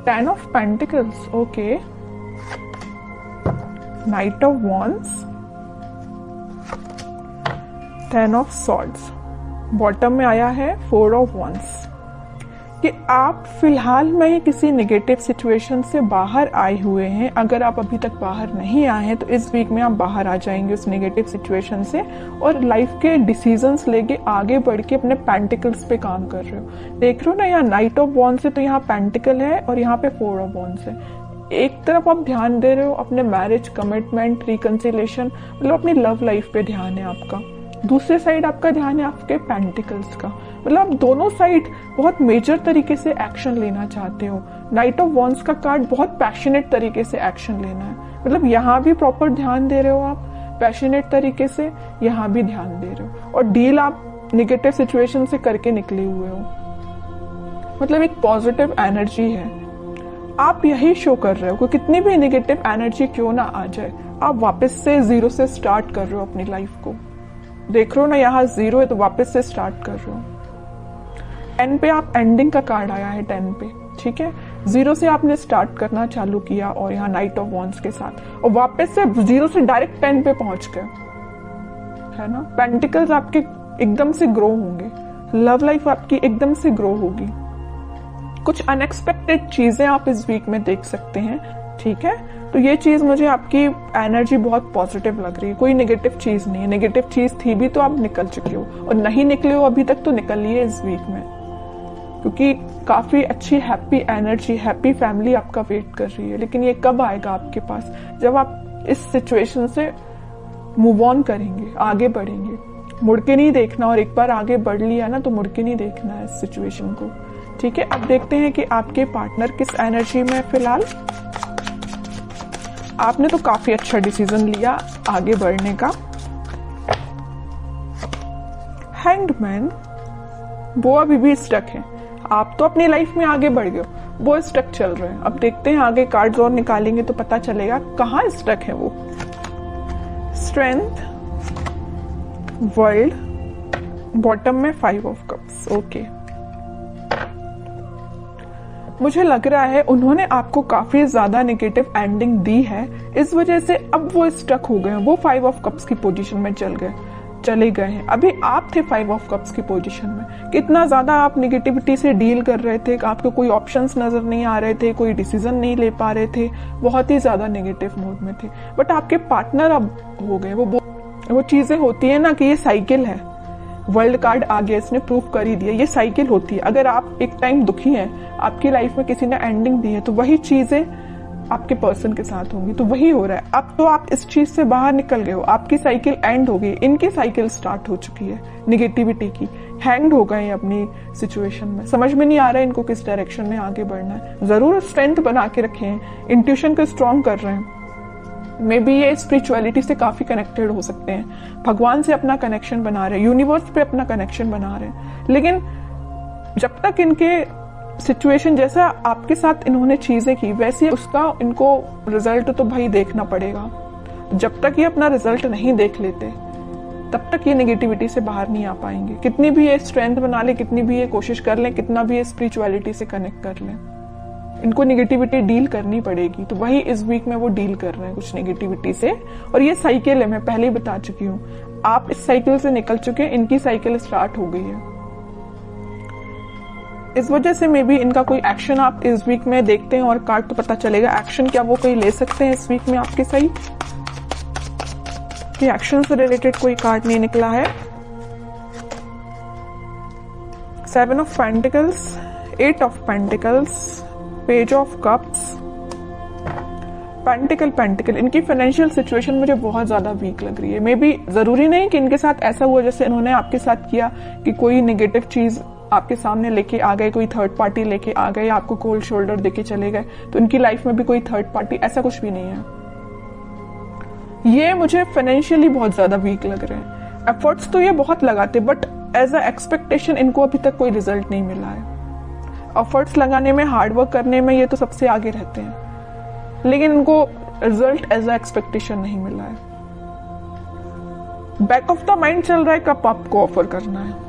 10 of Pentacles, okay, Knight of Wands, 10 of Swords, bottom में आया है 4 of Wands। कि आप फिलहाल में ही किसी नेगेटिव सिचुएशन से बाहर आए हुए हैं। अगर आप अभी तक बाहर नहीं आए हैं तो इस वीक में आप बाहर आ जाएंगे उस नेगेटिव सिचुएशन से, और लाइफ के डिसीजंस लेके आगे बढ़ के अपने पेंटिकल्स पे काम कर रहे हो। देख रहे हो ना, यहाँ नाइट ऑफ वॉन्ड्स है तो यहाँ पेंटिकल है और यहाँ पे 4 ऑफ वॉन्ड्स है। एक तरफ आप ध्यान दे रहे हो अपने मैरिज, कमिटमेंट, रिकंसिलेशन, मतलब अपनी लव लाइफ पे ध्यान है आपका। दूसरे साइड आपका ध्यान है आपके पेंटिकल्स का, मतलब आप दोनों साइड बहुत मेजर तरीके से एक्शन लेना चाहते हो। नाइट ऑफ वॉन्ड्स का कार्ड बहुत पैशनेट तरीके से एक्शन लेना है, मतलब यहाँ भी प्रॉपर ध्यान दे रहे हो आप पैशनेट तरीके से, यहाँ भी ध्यान दे रहे हो, और डील आप निगेटिव सिचुएशन से करके निकले हुए हो। मतलब एक पॉजिटिव एनर्जी है, आप यही शो कर रहे हो कि कितनी भी निगेटिव एनर्जी क्यों ना आ जाए, आप वापस से जीरो से स्टार्ट कर रहे हो अपनी लाइफ को। देख रहे हो ना, यहाँ 0 है तो वापस से स्टार्ट कर रहे हो। 10 पे आप एंडिंग का कार्ड आया है 10 पे, ठीक है, 0 से आपने स्टार्ट करना चालू किया और यहाँ नाइट ऑफ वॉन्ड्स के साथ, और वापस से 0 से डायरेक्ट 10 पे पहुंच गए, है ना। पेंटिकल्स आपके एकदम से ग्रो होंगे, लव लाइफ आपकी एकदम से ग्रो होगी। कुछ अनएक्सपेक्टेड चीजें आप इस वीक में देख सकते हैं, ठीक है। तो ये चीज मुझे आपकी एनर्जी बहुत पॉजिटिव लग रही है, कोई नेगेटिव चीज नहीं है। नेगेटिव चीज थी भी तो आप निकल चुके हो, और नहीं निकले हो अभी तक तो निकलिए इस वीक में, क्योंकि काफी अच्छी हैप्पी एनर्जी, हैप्पी फैमिली आपका वेट कर रही है। लेकिन ये कब आएगा आपके पास, जब आप इस सिचुएशन से मूव ऑन करेंगे, आगे बढ़ेंगे। मुड़ के नहीं देखना, और एक बार आगे बढ़ लिया ना तो मुड़ के नहीं देखना है इस सिचुएशन को, ठीक है। अब देखते हैं कि आपके पार्टनर किस एनर्जी में फिलहाल। आपने तो काफी अच्छा डिसीजन लिया आगे बढ़ने का। हैंग्ड मैन, वो अभी भी स्टक है। आप तो अपनी लाइफ में आगे बढ़ गए हो, वो स्टक चल रहे हैं। अब देखते हैं आगे कार्ड्स और निकालेंगे तो पता चलेगा कहाँ स्टक है वो। स्ट्रेंथ, वर्ल्ड, बॉटम में 5 ऑफ कप्स, ओके। मुझे लग रहा है उन्होंने आपको काफी ज्यादा नेगेटिव एंडिंग दी है, इस वजह से अब वो स्टक हो गए हैं। वो 5 ऑफ कप्स की पोजीशन में चले गए हैं। अभी आप थे 5 ऑफ कप्स की पोजीशन में। कितना ज्यादा आप नेगेटिविटी से डील कर रहे थे, आपको कोई ऑप्शंस नजर नहीं आ रहे थे, कोई डिसीजन नहीं ले पा रहे थे, बहुत ही ज्यादा नेगेटिव मोड में थे। बट आपके पार्टनर अब हो गए। वो चीजें होती है ना कि ये साइकिल है। वर्ल्ड कार्ड आ गया, इसने प्रूफ कर ही दिया, ये साइकिल होती है। अगर आप एक टाइम दुखी हैं, आपकी लाइफ में किसी ने एंडिंग दी है, तो वही चीजें आपके पर्सन के साथ होंगी। तो वही हो रहा है। अब तो आप इस चीज से बाहर निकल गए हो, आपकी साइकिल एंड हो गई, इनकी साइकिल स्टार्ट हो चुकी है निगेटिविटी की। हैंग्ड हो गए अपनी सिचुएशन में, समझ में नहीं आ रहा है इनको किस डायरेक्शन में आगे बढ़ना है। जरूर स्ट्रेंथ बना के रखे हैं, इंट्यूशन को स्ट्रॉन्ग कर रहे हैं। मे बी ये स्पिरिचुअलिटी से काफी कनेक्टेड हो सकते हैं, भगवान से अपना कनेक्शन बना रहे हैं, यूनिवर्स पे अपना कनेक्शन बना रहे हैं। लेकिन जब तक इनके सिचुएशन जैसा आपके साथ इन्होंने चीजें की वैसे उसका इनको रिजल्ट तो भाई देखना पड़ेगा। जब तक ये अपना रिजल्ट नहीं देख लेते तब तक ये नेगेटिविटी से बाहर नहीं आ पाएंगे। कितनी भी ये स्ट्रेंथ बना ले, कितनी भी ये कोशिश कर लें, कितना भी ये स्पिरिचुअलिटी से कनेक्ट कर लें, इनको नेगेटिविटी डील करनी पड़ेगी। तो वही इस वीक में वो डील कर रहे हैं कुछ नेगेटिविटी से। और ये साइकिल है, मैं पहले ही बता चुकी हूँ। आप इस साइकिल से निकल चुके हैं, इनकी साइकिल स्टार्ट हो गई है। इस वजह से मे बी इनका कोई एक्शन आप इस वीक में देखते हैं और कार्ड तो पता चलेगा एक्शन क्या वो कोई ले सकते हैं इस वीक में आपके सही। कि एक्शन से रिलेटेड कोई कार्ड नहीं निकला है। 7 of pentacles, 8 of pentacles, page of cups, pentacle. इनकी फाइनेंशियल सिचुएशन मुझे बहुत ज्यादा वीक लग रही है। मे बी जरूरी नहीं कि इनके साथ ऐसा हुआ जैसे इन्होंने आपके साथ किया कि कोई नेगेटिव चीज आपके सामने लेके आ गए, कोई थर्ड पार्टी लेके आ गए, आपको कोल्ड शोल्डर देके चले गए। तो इनकी लाइफ में भी कोई थर्ड पार्टी, ऐसा कुछ भी नहीं है। ये मुझे फाइनेंशियली बहुत ज्यादा वीक लग रहे हैं। एफर्ट्स तो ये बहुत लगाते, बट एज अ एक्सपेक्टेशन इनको अभी तक कोई रिजल्ट नहीं मिला है। एफर्ट्स लगाने में, हार्डवर्क करने में ये तो सबसे आगे रहते हैं, लेकिन इनको रिजल्ट एज अ एक्सपेक्टेशन नहीं मिला है। बैक ऑफ द माइंड चल रहा है कब आपको ऑफर करना है।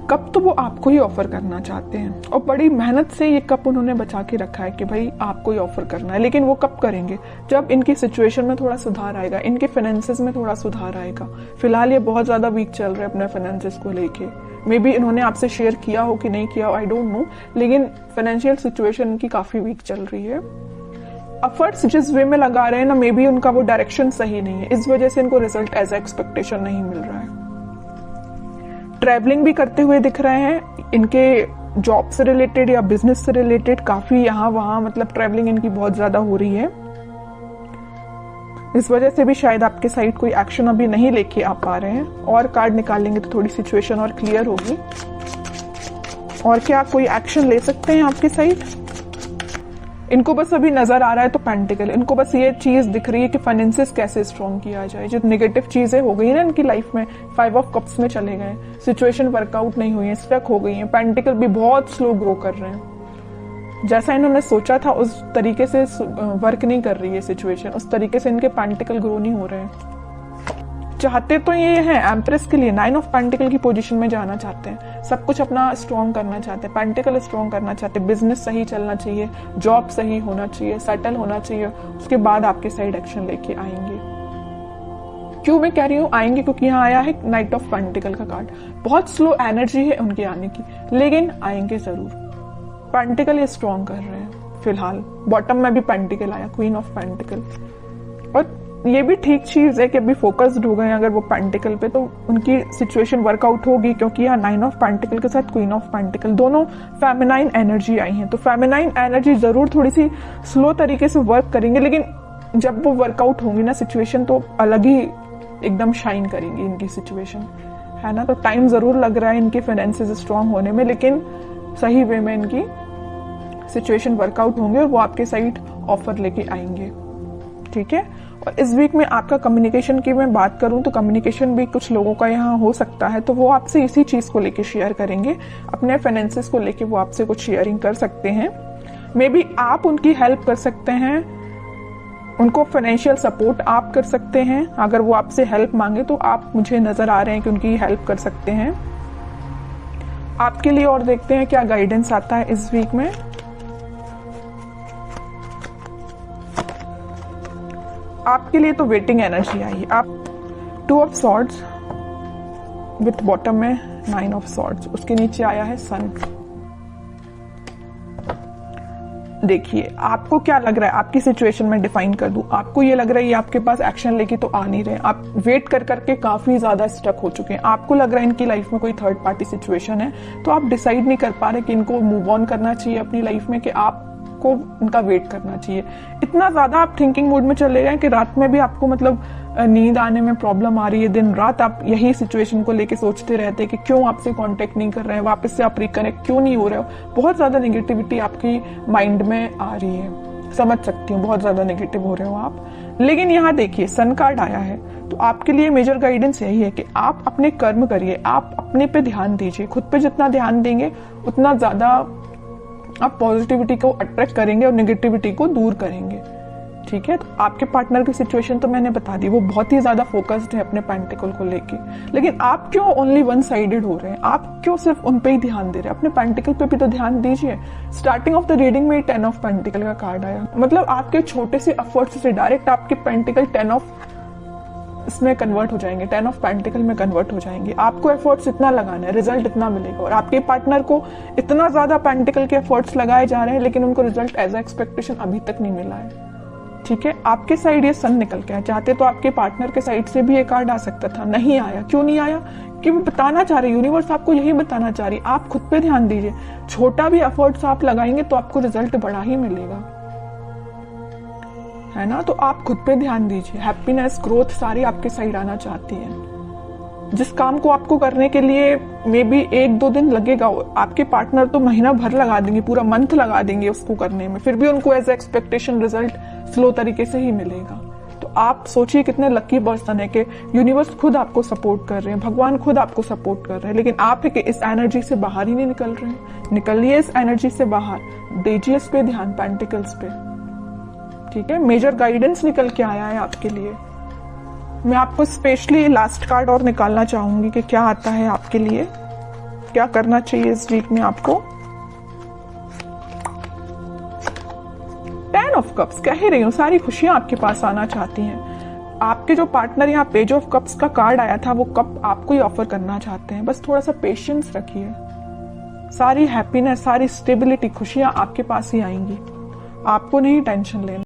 कप तो वो आपको ही ऑफर करना चाहते हैं और बड़ी मेहनत से ये कप उन्होंने बचा के रखा है कि भाई आपको ही ऑफर करना है। लेकिन वो कब करेंगे? जब इनकी सिचुएशन में थोड़ा सुधार आएगा, इनके फाइनेंसेस में थोड़ा सुधार आएगा। फिलहाल ये बहुत ज्यादा वीक चल रहे हैं अपने फाइनेंसेस को लेके। मे बी इन्होंने आपसे शेयर किया हो कि नहीं किया हो, आई डोंट नो, लेकिन फाइनेंशियल सिचुएशन इनकी काफी वीक चल रही है। एफर्ट्स जिस वे में लगा रहे हैं ना, मे बी उनका वो डायरेक्शन सही नहीं है, इस वजह से इनको रिजल्ट एज एक्सपेक्टेशन नहीं मिल रहा है। ट्रैवलिंग भी करते हुए दिख रहे हैं, इनके जॉब से रिलेटेड या बिजनेस से रिलेटेड काफी यहाँ वहां मतलब ट्रैवलिंग इनकी बहुत ज्यादा हो रही है। इस वजह से भी शायद आपके साइड कोई एक्शन अभी नहीं लेके आ पा रहे हैं। और कार्ड निकालेंगे तो थोड़ी सिचुएशन और क्लियर होगी। और क्या कोई एक्शन ले सकते हैं आपके साइड? इनको बस अभी नजर आ रहा है तो पेंटिकल, इनको बस ये चीज दिख रही है कि फाइनेंसेस कैसे स्ट्रॉन्ग किया जाए। जो नेगेटिव चीजें हो गई ना इनकी लाइफ में, 5 ऑफ कप्स में चले गए, सिचुएशन वर्कआउट नहीं हुई है, स्टक हो गई है। पेंटिकल भी बहुत स्लो ग्रो कर रहे हैं, जैसा इन्होंने सोचा था उस तरीके से वर्क नहीं कर रही है सिचुएशन, उस तरीके से इनके पेंटिकल ग्रो नहीं हो रहे हैं। चाहते तो ये हैं एम्प्रेस के लिए 9 ऑफ पेंटिकल की पोजीशन में जाना चाहते हैं, सब कुछ अपना स्ट्रॉन्ग करना चाहते हैं, पेंटिकल स्ट्रॉन्ग करना चाहते हैं, बिजनेस सही चलना चाहिए, जॉब सही होना चाहिए, सेटल होना चाहिए, उसके बाद आपके साइड एक्शन लेके आएंगे। क्यों मैं कह रही हूँ आएंगे? क्योंकि यहाँ आया है नाइट ऑफ पेंटिकल का कार्ड। बहुत स्लो एनर्जी है उनके आने की, लेकिन आएंगे जरूर। पेंटिकल ये स्ट्रॉन्ग कर रहे हैं फिलहाल। बॉटम में भी पेंटिकल आया, क्वीन ऑफ पेंटिकल। और ये भी ठीक चीज है कि अभी फोकस्ड हो गए अगर वो पेंटिकल पे, तो उनकी सिचुएशन वर्कआउट होगी। क्योंकि यहाँ 9 ऑफ पेंटिकल के साथ क्वीन ऑफ पेंटिकल, दोनों फेमिनाइन एनर्जी आई हैं, तो फेमिनाइन एनर्जी जरूर थोड़ी सी स्लो तरीके से वर्क करेंगे, लेकिन जब वो वर्कआउट होंगी ना सिचुएशन, तो अलग ही एकदम शाइन करेंगी इनकी सिचुएशन, है ना। तो टाइम जरूर लग रहा है इनके फाइनेंसेस स्ट्रांग होने में, लेकिन सही वे में इनकी सिचुएशन वर्कआउट होंगे और वो आपके साइड ऑफर लेके आएंगे, ठीक है। और इस वीक में आपका कम्युनिकेशन की मैं बात करूं तो कम्युनिकेशन भी कुछ लोगों का यहाँ हो सकता है, तो वो आपसे इसी चीज को लेके शेयर करेंगे, अपने फाइनेंसेस को लेके वो आपसे कुछ शेयरिंग कर सकते हैं। मे बी आप उनकी हेल्प कर सकते हैं, उनको फाइनेंशियल सपोर्ट आप कर सकते हैं। अगर वो आपसे हेल्प मांगे तो आप, मुझे नजर आ रहे हैं कि उनकी हेल्प कर सकते हैं आपके लिए। और देखते हैं क्या गाइडेंस आता है इस वीक में। आपके लिए तो वेटिंग एनर्जी आई है। आप 2 ऑफ सॉर्ड्स विथ बॉटम में 9 ऑफ सॉर्ड्स, उसके नीचे आया है सन। देखिए आपको क्या लग रहा है, आपकी सिचुएशन में डिफाइन कर दूं। आपको ये लग रहा है ये आपके पास एक्शन लेके तो आ नहीं रहे, आप वेट कर करके काफी ज्यादा स्टक हो चुके हैं। आपको लग रहा है इनकी लाइफ में कोई थर्ड पार्टी सिचुएशन है, तो आप डिसाइड नहीं कर पा रहे कि इनको मूव ऑन करना चाहिए अपनी लाइफ में, कि आप को इनका वेट करना चाहिए। इतना ज्यादा आप थिंकिंग मोड में चले गए कि रात में भी आपको मतलब नींद आने में प्रॉब्लम आ रही है। दिन रात आप यही सिचुएशन को लेके सोचते रहते हैं कि क्यों आपसे कांटेक्ट नहीं कर रहे हैं, वापस से आप रिकनेक्ट क्यों नहीं हो रहे हो। बहुत ज्यादा नेगेटिविटी आपकी माइंड में आ रही है, समझ सकती हूँ, बहुत ज्यादा नेगेटिव हो रहे हो आप। लेकिन यहाँ देखिए सन कार्ड आया है, तो आपके लिए मेजर गाइडेंस यही है कि आप अपने कर्म करिए, आप अपने पे ध्यान दीजिए। खुद पे जितना ध्यान देंगे उतना ज्यादा आप पॉजिटिविटी को अट्रैक्ट करेंगे और नेगेटिविटी को दूर करेंगे, ठीक है। तो आपके पार्टनर की सिचुएशन तो मैंने बता दी, वो बहुत ही ज्यादा फोकस्ड है अपने पेंटिकल को लेके। लेकिन आप क्यों ओनली वन साइडेड हो रहे हैं? आप क्यों सिर्फ उन पे ही ध्यान दे रहे हैं? अपने पेंटिकल पे भी तो ध्यान दीजिए। स्टार्टिंग ऑफ द रीडिंग में 10 ऑफ पेंटिकल का कार्ड आया, मतलब आपके छोटे से एफर्ट्स से डायरेक्ट आपके पेंटिकल 10 ऑफ इसमें कन्वर्ट हो जाएंगे, 10 ऑफ पेंटिकल में कन्वर्ट हो जाएंगे। आपको एफर्ट्स इतना लगाना है, रिजल्ट इतना मिलेगा। और आपके पार्टनर को इतना ज्यादा पेंटिकल के एफर्ट्स लगाए जा रहे हैं, लेकिन उनको रिजल्ट एज एक्सपेक्टेशन अभी तक नहीं मिला है, ठीक है। आपके साइड ये सन निकल के आया, चाहते तो आपके पार्टनर के साइड से भी ये कार्ड आ सकता था, नहीं आया। क्यों नहीं आया? कि वो बताना चाह रहे, यूनिवर्स आपको यही बताना चाह रही, आप खुद पे ध्यान दीजिए। छोटा भी एफर्ट्स आप लगाएंगे तो आपको रिजल्ट बड़ा ही मिलेगा, है ना। तो आप खुद पे ध्यान दीजिए। हैप्पीनेस, ग्रोथ सारी आपके साइड आना चाहती है। जिस काम को आपको करने के लिए मे बी 1-2 दिन लगेगा, आपके पार्टनर तो महीना भर लगा देंगे, पूरा मंथ लगा देंगे उसको करने में, फिर भी उनको एज एक्सपेक्टेशन रिजल्ट स्लो तरीके से ही मिलेगा। तो आप सोचिए कितने लकी पर्सन है कि यूनिवर्स खुद आपको सपोर्ट कर रहे हैं, भगवान खुद आपको सपोर्ट कर रहे हैं, लेकिन आप इस एनर्जी से बाहर ही नहीं निकल रहे हैं। निकलिए इस एनर्जी से बाहर, दीजिए इस पे ध्यान, पेंटिकल्स पे, ठीक है। मेजर गाइडेंस निकल के आया है आपके लिए। मैं आपको स्पेशली लास्ट कार्ड और निकालना चाहूंगी कि क्या आता है आपके लिए। क्या करना चाहिए इस वीक में आपको? 10 ऑफ कप्स, कह ही रही हूँ सारी खुशियां आपके पास आना चाहती हैं। आपके जो पार्टनर यहाँ पेज ऑफ कप्स का कार्ड आया था, वो कप आपको ही ऑफर करना चाहते हैं। बस थोड़ा सा पेशेंस रखिए, सारी हैप्पीनेस, सारी स्टेबिलिटी, खुशियां आपके पास ही आएंगी। आपको नहीं टेंशन लेना।